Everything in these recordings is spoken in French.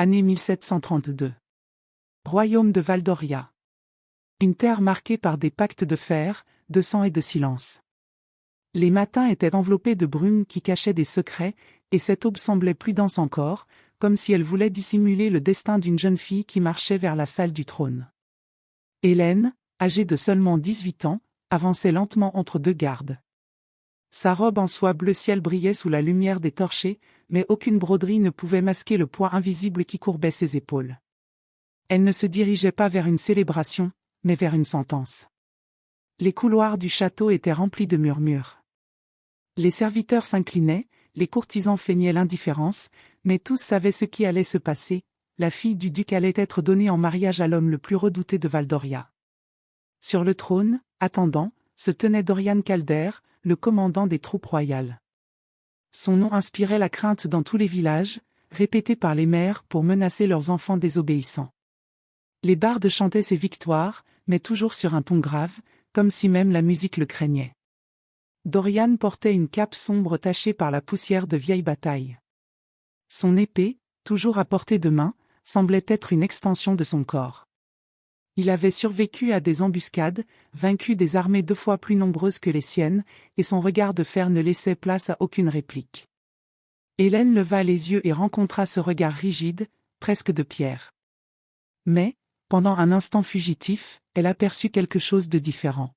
année 1732. Royaume de Valdoria. Une terre marquée par des pactes de fer, de sang et de silence. Les matins étaient enveloppés de brume qui cachait des secrets, et cette aube semblait plus dense encore, comme si elle voulait dissimuler le destin d'une jeune fille qui marchait vers la salle du trône. Hélène, âgée de seulement 18 ans, avançait lentement entre deux gardes. Sa robe en soie bleu ciel brillait sous la lumière des torchers, mais aucune broderie ne pouvait masquer le poids invisible qui courbait ses épaules. Elle ne se dirigeait pas vers une célébration, mais vers une sentence. Les couloirs du château étaient remplis de murmures. Les serviteurs s'inclinaient, les courtisans feignaient l'indifférence, mais tous savaient ce qui allait se passer, la fille du duc allait être donnée en mariage à l'homme le plus redouté de Valdoria. Sur le trône, attendant, se tenait Dorian Calder, le commandant des troupes royales. Son nom inspirait la crainte dans tous les villages, répété par les mères pour menacer leurs enfants désobéissants. Les bardes chantaient ses victoires, mais toujours sur un ton grave, comme si même la musique le craignait. Dorian portait une cape sombre tachée par la poussière de vieilles batailles. Son épée, toujours à portée de main, semblait être une extension de son corps. Il avait survécu à des embuscades, vaincu des armées 2 fois plus nombreuses que les siennes, et son regard de fer ne laissait place à aucune réplique. Hélène leva les yeux et rencontra ce regard rigide, presque de pierre. Mais, pendant un instant fugitif, elle aperçut quelque chose de différent.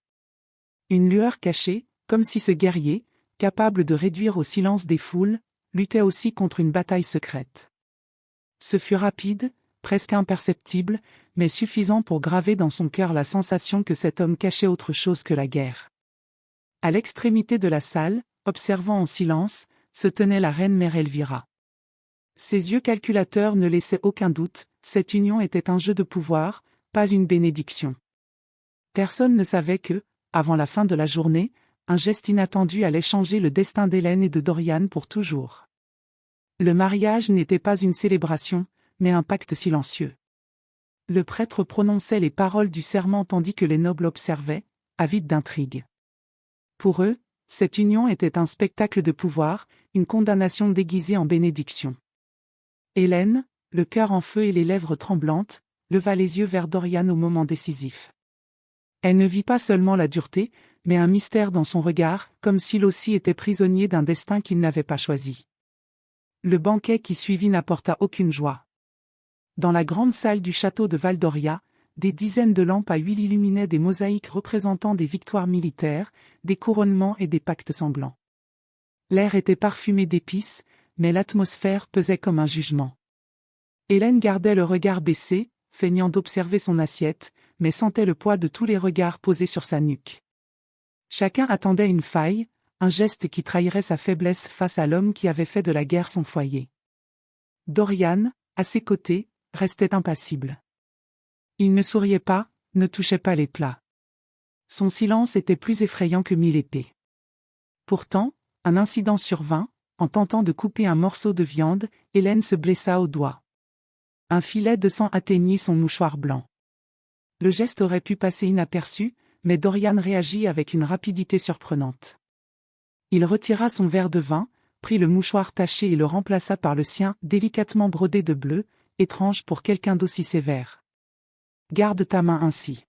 Une lueur cachée, comme si ce guerrier, capable de réduire au silence des foules, luttait aussi contre une bataille secrète. Ce fut rapide, presque imperceptible, mais suffisant pour graver dans son cœur la sensation que cet homme cachait autre chose que la guerre. À l'extrémité de la salle, observant en silence, se tenait la reine mère Elvira. Ses yeux calculateurs ne laissaient aucun doute, cette union était un jeu de pouvoir, pas une bénédiction. Personne ne savait que, avant la fin de la journée, un geste inattendu allait changer le destin d'Hélène et de Dorian pour toujours. Le mariage n'était pas une célébration, mais un pacte silencieux. Le prêtre prononçait les paroles du serment tandis que les nobles observaient, avides d'intrigue. Pour eux, cette union était un spectacle de pouvoir, une condamnation déguisée en bénédiction. Hélène, le cœur en feu et les lèvres tremblantes, leva les yeux vers Dorian au moment décisif. Elle ne vit pas seulement la dureté, mais un mystère dans son regard, comme s'il aussi était prisonnier d'un destin qu'il n'avait pas choisi. Le banquet qui suivit n'apporta aucune joie. Dans la grande salle du château de Valdoria, des dizaines de lampes à huile illuminaient des mosaïques représentant des victoires militaires, des couronnements et des pactes sanglants. L'air était parfumé d'épices, mais l'atmosphère pesait comme un jugement. Hélène gardait le regard baissé, feignant d'observer son assiette, mais sentait le poids de tous les regards posés sur sa nuque. Chacun attendait une faille, un geste qui trahirait sa faiblesse face à l'homme qui avait fait de la guerre son foyer. Dorian, à ses côtés, restait impassible. Il ne souriait pas, ne touchait pas les plats. Son silence était plus effrayant que 1000 épées. Pourtant, un incident survint, en tentant de couper un morceau de viande, Hélène se blessa au doigt. Un filet de sang atteignit son mouchoir blanc. Le geste aurait pu passer inaperçu, mais Dorian réagit avec une rapidité surprenante. Il retira son verre de vin, prit le mouchoir taché et le remplaça par le sien, délicatement brodé de bleu, étrange pour quelqu'un d'aussi sévère. « Garde ta main ainsi.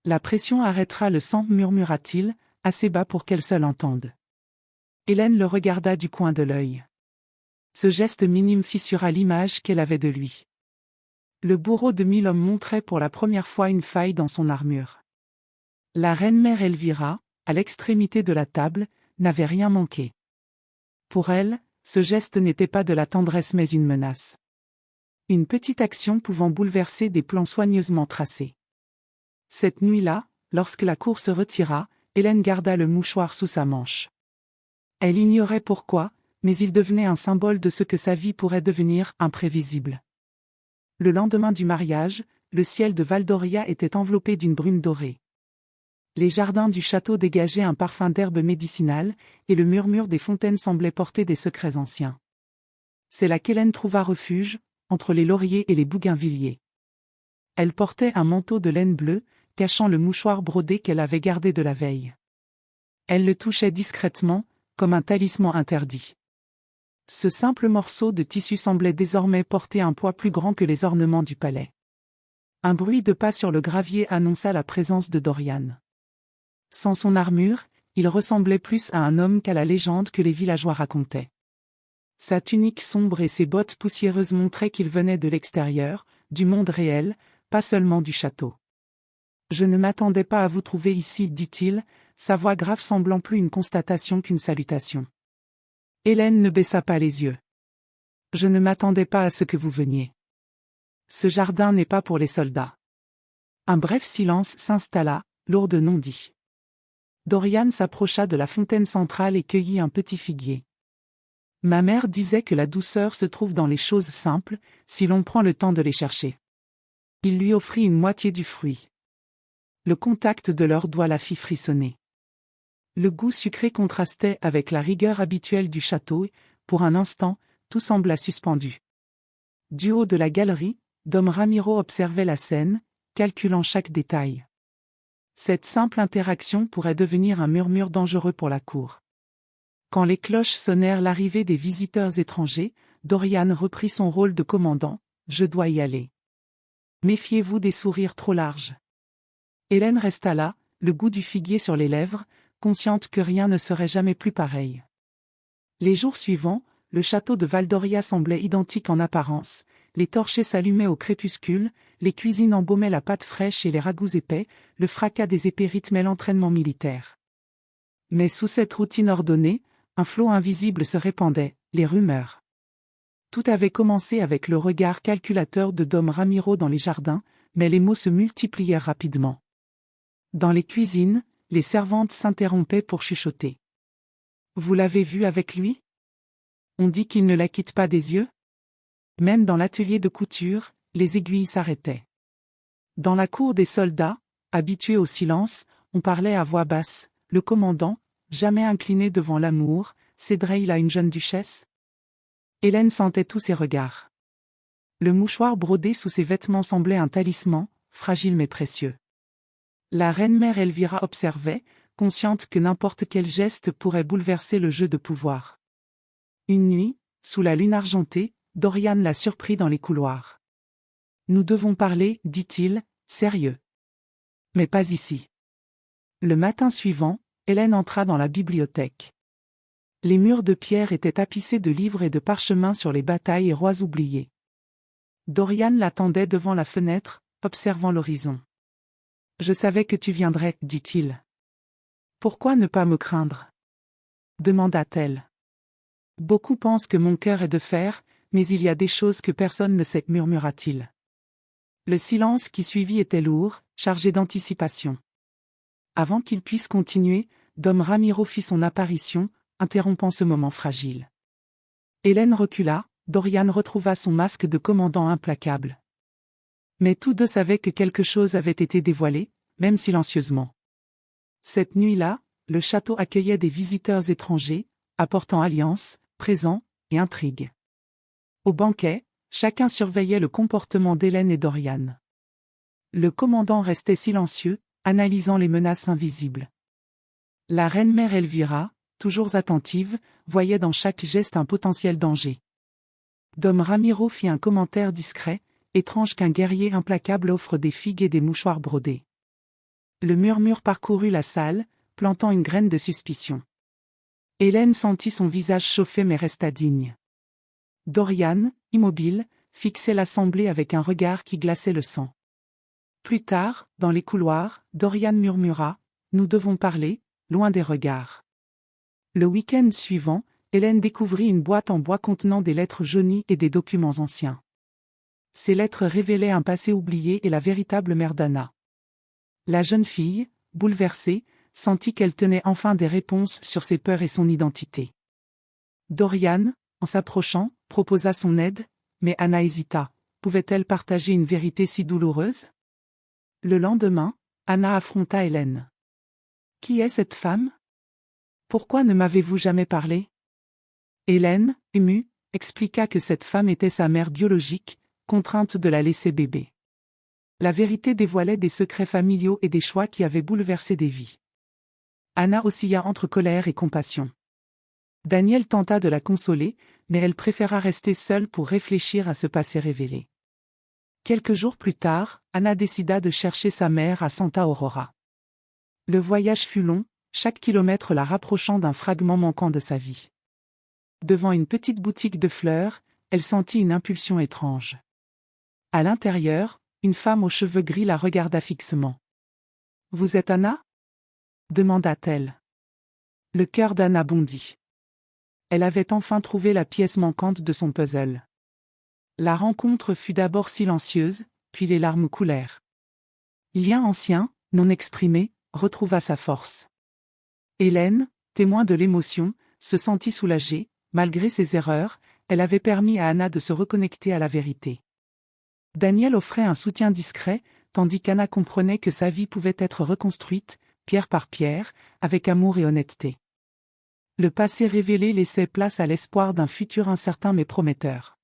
La pression arrêtera le sang, murmura-t-il, assez bas pour qu'elle seule entende. Hélène le regarda du coin de l'œil. Ce geste minime fissura l'image qu'elle avait de lui. Le bourreau de 1000 hommes montrait pour la première fois une faille dans son armure. La reine-mère Elvira, à l'extrémité de la table, n'avait rien manqué. Pour elle, ce geste n'était pas de la tendresse mais une menace. Une petite action pouvant bouleverser des plans soigneusement tracés. Cette nuit-là, lorsque la cour se retira, Hélène garda le mouchoir sous sa manche. Elle ignorait pourquoi, mais il devenait un symbole de ce que sa vie pourrait devenir, imprévisible. Le lendemain du mariage, le ciel de Valdoria était enveloppé d'une brume dorée. Les jardins du château dégageaient un parfum d'herbes médicinales, et le murmure des fontaines semblait porter des secrets anciens. C'est là qu'Hélène trouva refuge, entre les lauriers et les bougainvilliers. Elle portait un manteau de laine bleue, cachant le mouchoir brodé qu'elle avait gardé de la veille. Elle le touchait discrètement, comme un talisman interdit. Ce simple morceau de tissu semblait désormais porter un poids plus grand que les ornements du palais. Un bruit de pas sur le gravier annonça la présence de Dorian. Sans son armure, il ressemblait plus à un homme qu'à la légende que les villageois racontaient. Sa tunique sombre et ses bottes poussiéreuses montraient qu'il venait de l'extérieur, du monde réel, pas seulement du château. « Je ne m'attendais pas à vous trouver ici, dit-il, sa voix grave semblant plus une constatation qu'une salutation. Hélène ne baissa pas les yeux. « Je ne m'attendais pas à ce que vous veniez. Ce jardin n'est pas pour les soldats. » Un bref silence s'installa, lourd de non-dits. Dorian s'approcha de la fontaine centrale et cueillit un petit figuier. « Ma mère disait que la douceur se trouve dans les choses simples, si l'on prend le temps de les chercher. » Il lui offrit une moitié du fruit. Le contact de leurs doigts la fit frissonner. Le goût sucré contrastait avec la rigueur habituelle du château et, pour un instant, tout sembla suspendu. Du haut de la galerie, Dom Ramiro observait la scène, calculant chaque détail. Cette simple interaction pourrait devenir un murmure dangereux pour la cour. Quand les cloches sonnèrent l'arrivée des visiteurs étrangers, Dorian reprit son rôle de commandant. « Je dois y aller. Méfiez-vous des sourires trop larges. » Hélène resta là, le goût du figuier sur les lèvres, consciente que rien ne serait jamais plus pareil. Les jours suivants, le château de Valdoria semblait identique en apparence, les torchers s'allumaient au crépuscule, les cuisines embaumaient la pâte fraîche et les ragoûts épais, le fracas des épées rythmait l'entraînement militaire. Mais sous cette routine ordonnée, un flot invisible se répandait, les rumeurs. Tout avait commencé avec le regard calculateur de Dom Ramiro dans les jardins, mais les mots se multiplièrent rapidement. Dans les cuisines, les servantes s'interrompaient pour chuchoter. « Vous l'avez vu avec lui ? On dit qu'il ne la quitte pas des yeux ?» Même dans l'atelier de couture, les aiguilles s'arrêtaient. Dans la cour des soldats, habitués au silence, on parlait à voix basse. Le commandant, jamais incliné devant l'amour, céderait-il à une jeune duchesse ? Hélène sentait tous ses regards. Le mouchoir brodé sous ses vêtements semblait un talisman, fragile mais précieux. La reine-mère Elvira observait, consciente que n'importe quel geste pourrait bouleverser le jeu de pouvoir. Une nuit, sous la lune argentée, Dorian la surprit dans les couloirs. « Nous devons parler, dit-il, sérieux. Mais pas ici. » Le matin suivant, Hélène entra dans la bibliothèque. Les murs de pierre étaient tapissés de livres et de parchemins sur les batailles et rois oubliés. Dorian l'attendait devant la fenêtre, observant l'horizon. « Je savais que tu viendrais, dit-il. »« Pourquoi ne pas me craindre ?» demanda-t-elle. « Beaucoup pensent que mon cœur est de fer, mais il y a des choses que personne ne sait, murmura-t-il. » Le silence qui suivit était lourd, chargé d'anticipation. Avant qu'il puisse continuer, Dom Ramiro fit son apparition, interrompant ce moment fragile. Hélène recula, Dorian retrouva son masque de commandant implacable. Mais tous deux savaient que quelque chose avait été dévoilé, même silencieusement. Cette nuit-là, le château accueillait des visiteurs étrangers, apportant alliance, présents et intrigues. Au banquet, chacun surveillait le comportement d'Hélène et Dorian. Le commandant restait silencieux, analysant les menaces invisibles. La reine-mère Elvira, toujours attentive, voyait dans chaque geste un potentiel danger. Dom Ramiro fit un commentaire discret, étrange qu'un guerrier implacable offre des figues et des mouchoirs brodés. Le murmure parcourut la salle, plantant une graine de suspicion. Hélène sentit son visage chauffer mais resta digne. Dorian, immobile, fixait l'assemblée avec un regard qui glaçait le sang. Plus tard, dans les couloirs, Dorian murmura « Nous devons parler, loin des regards. » Le week-end suivant, Hélène découvrit une boîte en bois contenant des lettres jaunies et des documents anciens. Ces lettres révélaient un passé oublié et la véritable mère d'Anna. La jeune fille, bouleversée, sentit qu'elle tenait enfin des réponses sur ses peurs et son identité. Dorian, en s'approchant, proposa son aide, mais Anna hésita. Pouvait-elle partager une vérité si douloureuse ? Le lendemain, Anna affronta Hélène. « Qui est cette femme ? Pourquoi ne m'avez-vous jamais parlé ?» Hélène, émue, expliqua que cette femme était sa mère biologique, contrainte de la laisser bébé. La vérité dévoilait des secrets familiaux et des choix qui avaient bouleversé des vies. Anna oscilla entre colère et compassion. Daniel tenta de la consoler, mais elle préféra rester seule pour réfléchir à ce passé révélé. Quelques jours plus tard, Anna décida de chercher sa mère à Santa Aurora. Le voyage fut long, chaque kilomètre la rapprochant d'un fragment manquant de sa vie. Devant une petite boutique de fleurs, elle sentit une impulsion étrange. À l'intérieur, une femme aux cheveux gris la regarda fixement. « Vous êtes Anna ?» demanda-t-elle. Le cœur d'Anna bondit. Elle avait enfin trouvé la pièce manquante de son puzzle. La rencontre fut d'abord silencieuse, puis les larmes coulèrent. Lien ancien, non exprimé, retrouva sa force. Hélène, témoin de l'émotion, se sentit soulagée. Malgré ses erreurs, elle avait permis à Anna de se reconnecter à la vérité. Daniel offrait un soutien discret, tandis qu'Anna comprenait que sa vie pouvait être reconstruite, pierre par pierre, avec amour et honnêteté. Le passé révélé laissait place à l'espoir d'un futur incertain mais prometteur.